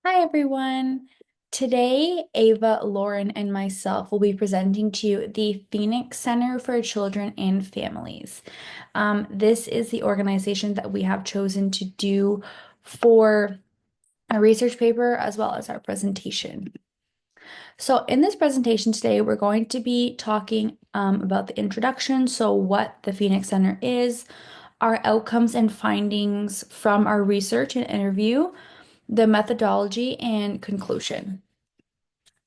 Hi, everyone. Today, Ava, Lauren, and myself will be presenting to you the Phoenix Center for Children and Families. This is the organization that we have chosen to do for a research paper as well as our presentation. So, in this presentation today, we're going to be talking about the introduction, so what the Phoenix Center is, our outcomes and findings from our research and interview, the methodology, and conclusion.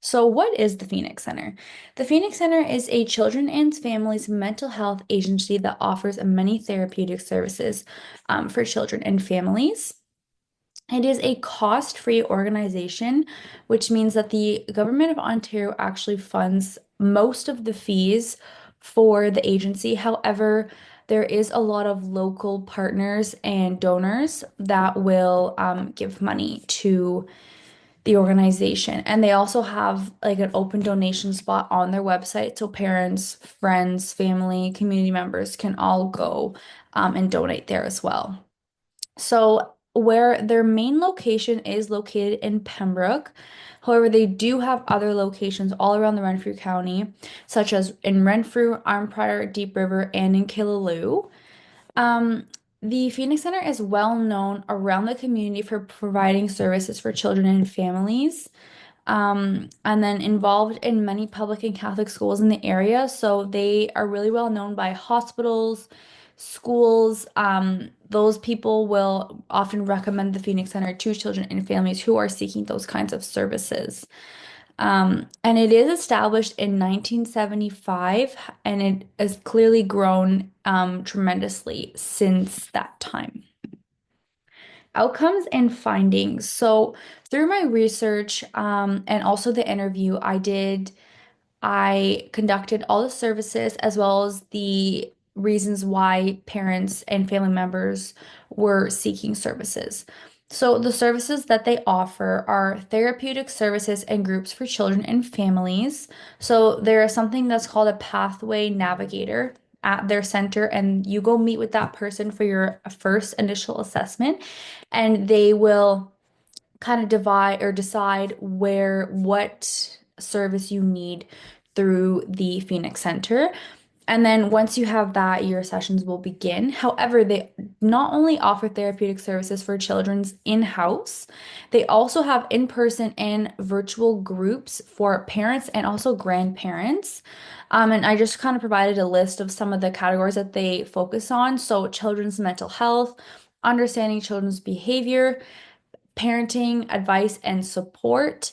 So, what is the Phoenix Center? The Phoenix Center is a children and families mental health agency that offers many therapeutic services for children and families. It is a cost-free organization, which means that the government of Ontario actually funds most of the fees for the agency. However, there is a lot of local partners and donors that will give money to the organization. And they also have like an open donation spot on their website so parents, friends, family, community members can all go and donate there as well. So, where their main location is located in Pembroke. However, they do have other locations all around the Renfrew County, such as in Renfrew, Arnprior, Deep River, and in Killaloe. Um, the Phoenix Center is well known around the community for providing services for children and families, and then involved in many public and Catholic schools in the area. So they are really well known by hospitals, schools. Those people will often recommend the Phoenix Center to children and families who are seeking those kinds of services. And it is established in 1975, and it has clearly grown tremendously since that time. Outcomes and findings. So, through my research and also the interview I conducted all the services as well as the reasons why parents and family members were seeking services. So, the services that they offer are therapeutic services and groups for children and families. So, there is something that's called a pathway navigator at their center, and you go meet with that person for your first initial assessment, and they will kind of divide or decide what service you need through the Phoenix Center. And then once you have that, your sessions will begin. However, they not only offer therapeutic services for children's in-house, they also have in-person and virtual groups for parents and also grandparents. And I just kind of provided a list of some of the categories that they focus on. So, children's mental health, understanding children's behavior, parenting advice and support.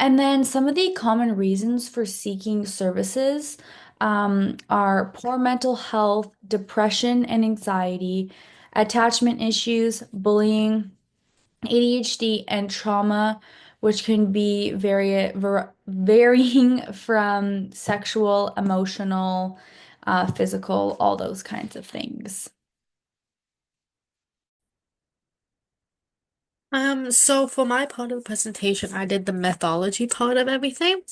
And then some of the common reasons for seeking services are poor mental health, depression and anxiety, attachment issues, bullying, ADHD, and trauma, which can be varying from sexual, emotional, physical, all those kinds of things. So for my part of the presentation, I did the methodology part of everything,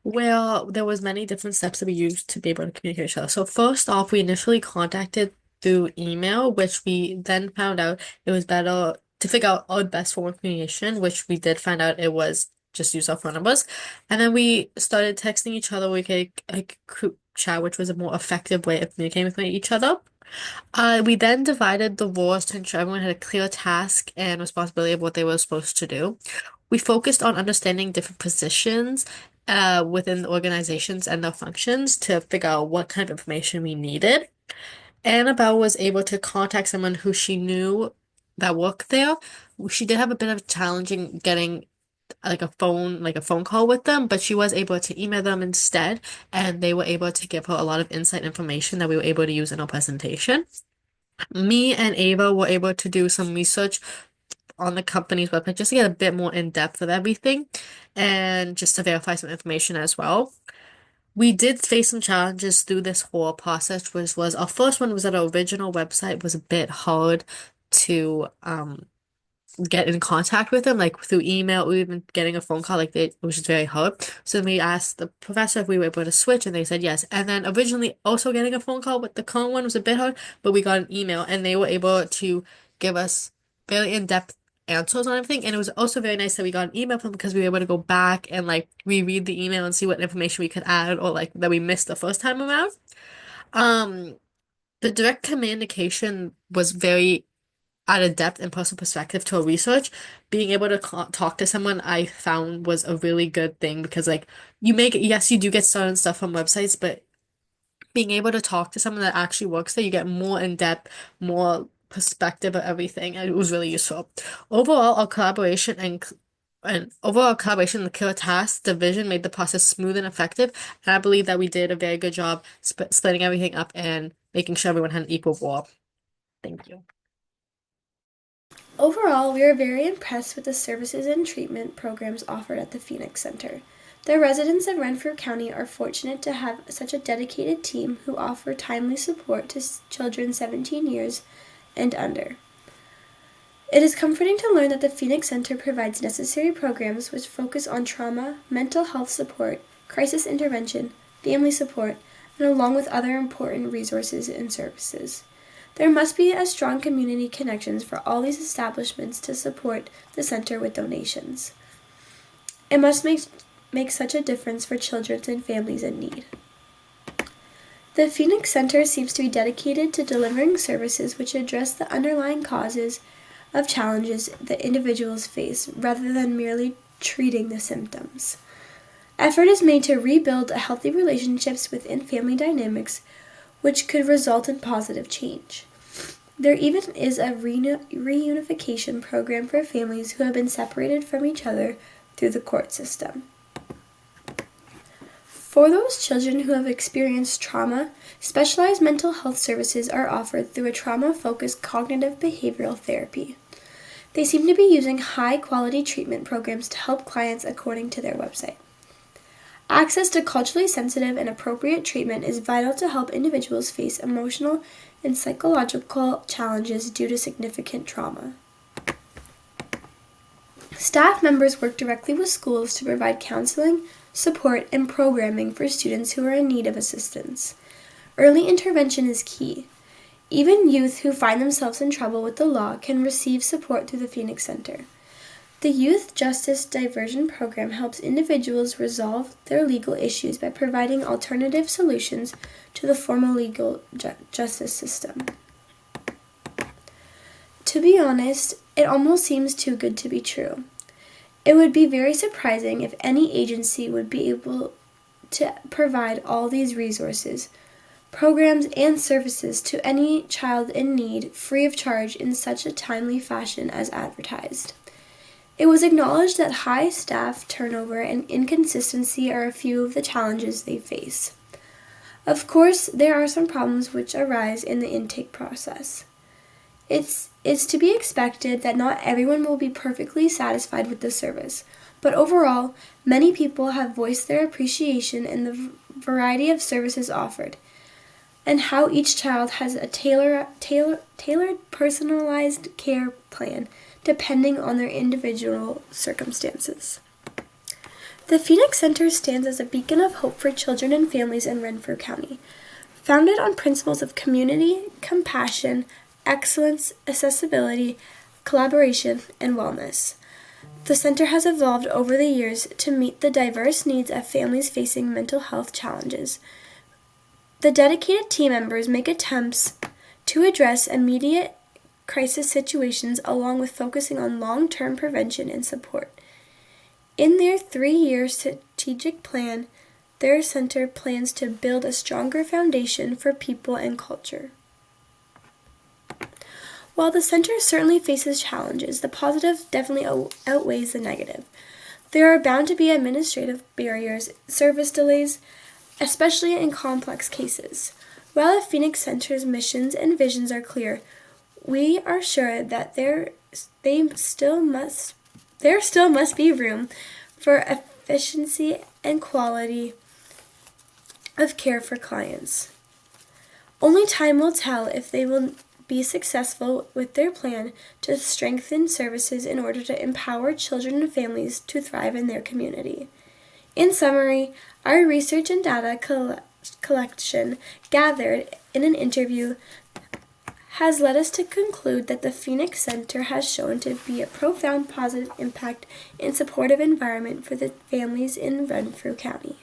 where there was many different steps that we used to be able to communicate with each other. So first off, we initially contacted through email, which we then found out it was better to figure out our best form of communication, which we did find out it was just use our phone numbers. And then we started texting each other. We could like group chat, which was a more effective way of communicating with each other. We then divided the roles to ensure everyone had a clear task and responsibility of what they were supposed to do. We focused on understanding different positions within the organizations and their functions to figure out what kind of information we needed. Annabelle was able to contact someone who she knew that worked there. She did have a bit of challenging getting like a phone call with them, but she was able to email them instead, and they were able to give her a lot of insight information that we were able to use in our presentation. Me and Ava were able to do some research on the company's website just to get a bit more in depth of everything and just to verify some information as well. We did face some challenges through this whole process, which was our first one was that our original website was a bit hard to get in contact with them, like through email or even getting a phone call, which is very hard. So then we asked the professor if we were able to switch, and they said yes. And then originally also getting a phone call with the current one was a bit hard, but we got an email, and they were able to give us very in-depth answers on everything. And it was also very nice that we got an email from them because we were able to go back and like reread the email and see what information we could add or like that we missed the first time around. Um, the direct communication was very added depth and personal perspective to a research. Being able to talk to someone I found was a really good thing because like yes, you do get certain stuff from websites, but being able to talk to someone that actually works there, you get more in depth, more perspective of everything, and it was really useful. Overall, our collaboration and overall collaboration and clear task division made the process smooth and effective, and I believe that we did a very good job splitting everything up and making sure everyone had an equal role. Thank you. Overall, we are very impressed with the services and treatment programs offered at the Phoenix Center. The residents of Renfrew County are fortunate to have such a dedicated team who offer timely support to children 17 years and under. It is comforting to learn that the Phoenix Center provides necessary programs which focus on trauma, mental health support, crisis intervention, family support, and along with other important resources and services. There must be a strong community connections for all these establishments to support the center with donations. It must make such a difference for children and families in need. The Phoenix Center seems to be dedicated to delivering services which address the underlying causes of challenges that individuals face rather than merely treating the symptoms. Effort is made to rebuild healthy relationships within family dynamics, which could result in positive change. There even is a reunification program for families who have been separated from each other through the court system. For those children who have experienced trauma, specialized mental health services are offered through a trauma-focused cognitive behavioral therapy. They seem to be using high-quality treatment programs to help clients according to their website. Access to culturally sensitive and appropriate treatment is vital to help individuals face emotional and psychological challenges due to significant trauma. Staff members work directly with schools to provide counseling, support, and programming for students who are in need of assistance. Early intervention is key. Even youth who find themselves in trouble with the law can receive support through the Phoenix Center. The Youth Justice Diversion Program helps individuals resolve their legal issues by providing alternative solutions to the formal legal justice system. To be honest, it almost seems too good to be true. It would be very surprising if any agency would be able to provide all these resources, programs, and services to any child in need free of charge in such a timely fashion as advertised. It was acknowledged that high staff turnover and inconsistency are a few of the challenges they face. Of course, there are some problems which arise in the intake process. It's to be expected that not everyone will be perfectly satisfied with the service, but overall, many people have voiced their appreciation in the variety of services offered, and how each child has a tailored personalized care plan depending on their individual circumstances. The Phoenix Center stands as a beacon of hope for children and families in Renfrew County. Founded on principles of community, compassion, excellence, accessibility, collaboration, and wellness, the center has evolved over the years to meet the diverse needs of families facing mental health challenges. The dedicated team members make attempts to address immediate crisis situations along with focusing on long-term prevention and support. In their 3-year strategic plan, their center plans to build a stronger foundation for people and culture. While the center certainly faces challenges, the positive definitely outweighs the negative. There are bound to be administrative barriers, service delays, especially in complex cases. While the Phoenix Center's missions and visions are clear, we are sure that there still must be room for efficiency and quality of care for clients. Only time will tell if they will be successful with their plan to strengthen services in order to empower children and families to thrive in their community. In summary, our research and data collection gathered in an interview has led us to conclude that the Phoenix Center has shown to be a profound positive impact and supportive environment for the families in Renfrew County.